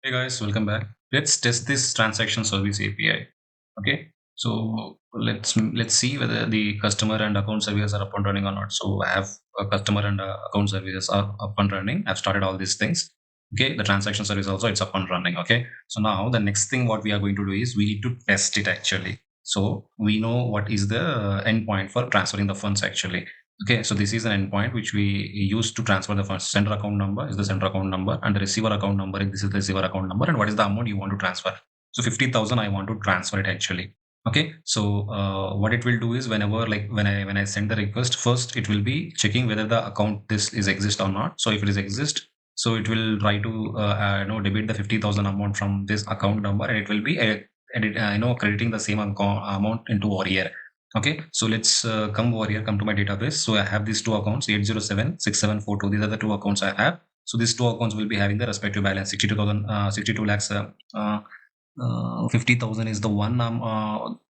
Hey guys, welcome back. Let's test this transaction service API. Okay, so let's see whether the customer and account services are up and running or not. So I have a customer and account services are up and running. I've started all these things. Okay, the transaction service also it's up and running. Okay, so now the next thing what we are going to do is we need to test it actually. So we know what is the endpoint for transferring the funds actually. Okay, so this is an endpoint which we use to transfer the funds. Sender account number is the sender account number, and the receiver account number is this is the receiver account number, and what is the amount you want to transfer. So 50,000 I want to transfer it actually. Okay, so what it will do is whenever like when I send the request, first it will be checking whether the account this is exist or not. So if it is exist, so it will try to debit the 50,000 amount from this account number, and it will be crediting the same amount into Warrior. Okay, so let's come over here, come to my database. So I have these two accounts, 807 6742. These are the two accounts I have. So these two accounts will be having the respective balance 62,000, 62 lakhs. 50,000 is the one.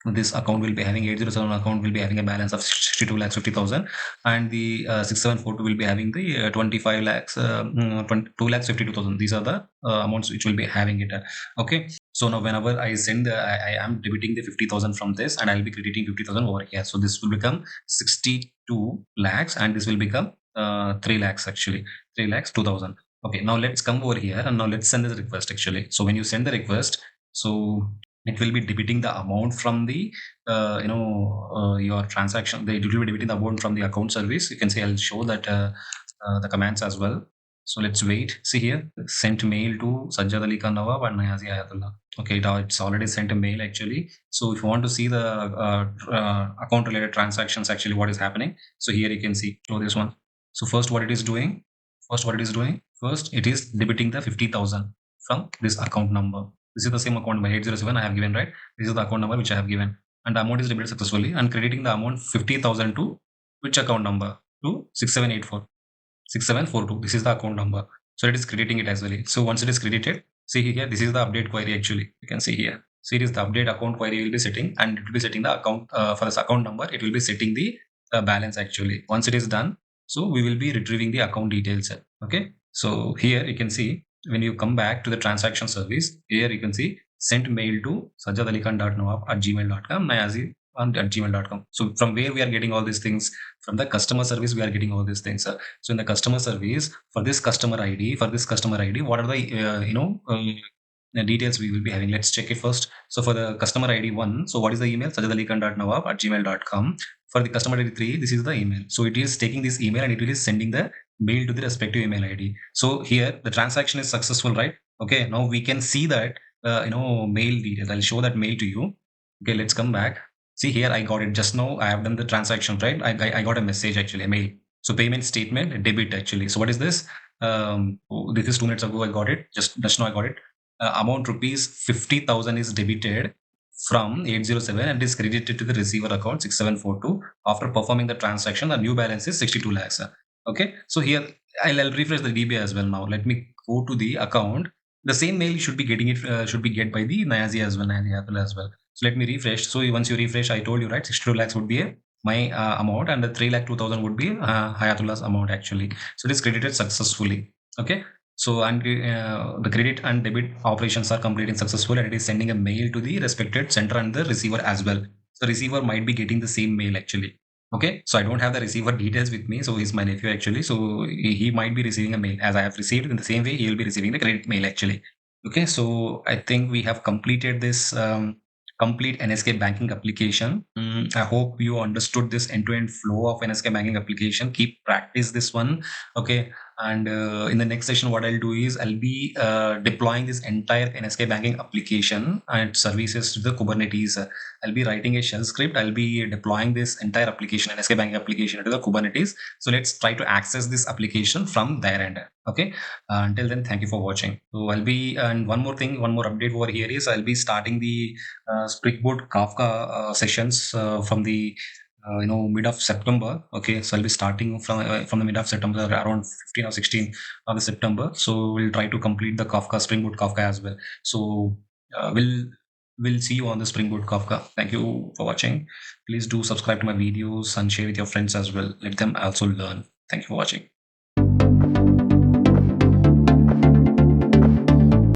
This account will be having 807 account will be having a balance of 62 lakhs 50,000, and the 6742 will be having the 25 lakhs 22 lakhs 52,000. These are the amounts which will be having it. Okay, so now whenever I send I am debiting the 50,000 from this, and I'll be crediting 50,000 over here. So this will become 62 lakhs, and this will become 3 lakhs actually, 3 lakhs 2,000. Okay, now let's come over here, and now let's send the request actually. So when you send the request, so it will be debiting the amount from the your transaction. It will be debiting the amount from the account service. You can see I'll show that the commands as well. So let's wait. See here, sent mail to Sajjad Ali Khan Nawab and Nayazi Ayatullah. Okay, it's already sent a mail actually. So if you want to see the account related transactions, actually what is happening. So here you can see, show this one. So first what it is doing, first it is debiting the 50,000 from this account number. This is the same account number 807 I have given, right? This is the account number which I have given, and the amount is debited successfully, and crediting the amount 50,000 to which account number? To 6784. 6742. This is the account number. So it is crediting it as well. So once it is credited, see here, this is the update query actually. You can see here. See, it is the update account query will be setting, and it will be setting the account for this account number. It will be setting the balance actually. Once it is done, so we will be retrieving the account details. Okay. So here you can see when you come back to the transaction service, here you can see sent mail to sajjadalikan.nawab@gmail.com, nayazi at gmail.com. So from where we are getting all these things? From the customer service, we are getting all these things. So in the customer service, for this customer ID, what are the details we will be having? Let's check it first. So for the customer ID 1, so what is the email? sajjadalikan.nawab@gmail.com. For the customer ID 3, this is the email. So it is taking this email and it is sending the mail to the respective email ID. So here the transaction is successful, right? Okay, now we can see that mail details. I'll show that mail to you. Okay, let's come back. See here, I got it just now. I have done the transaction, right? I got a message actually, a mail. So payment statement, debit actually. So what is this? This is 2 minutes ago. I got it. Just now I got it. Amount rupees 50,000 is debited from 807 and is credited to the receiver account 6742. After performing the transaction, the new balance is 62 lakhs. Okay. So here I'll refresh the DB as well now. Let me go to the account. The same mail should be getting it should be get by the Nayazi as well, Nayazi Apple as well. So let me refresh. So once you refresh, I told you right, 62 lakhs would be my amount, and the 3 lakh 2,000 would be Hayatullah's amount actually. So it is credited successfully. Okay. So and the credit and debit operations are completing successful, and it is sending a mail to the respected sender and the receiver as well. So receiver might be getting the same mail actually. Okay, so I don't have the receiver details with me, so he's my nephew actually. So he might be receiving a mail as I have received. In the same way, he will be receiving the credit mail actually. Okay, so I think we have completed this complete NSK banking application. I hope you understood this end-to-end flow of NSK banking application. Keep practice this one. Okay, and in the next session, what I'll do is I'll be deploying this entire NSK banking application and services to the Kubernetes. I'll be writing a shell script. I'll be deploying this entire application, NSK banking application, to the Kubernetes. So let's try to access this application from their end. Okay. Until then, thank you for watching. So I'll be, and one more thing, one more update over here is I'll be starting the Spring Boot Kafka sessions from the mid of September. Okay, so I'll be starting from the mid of September, around 15 or 16 of the September. So we'll try to complete the Kafka, Spring Boot Kafka as well. So we'll see you on the Spring Boot Kafka. Thank you for watching. Please do subscribe to my videos and share with your friends as well. Let them also learn. Thank you for watching.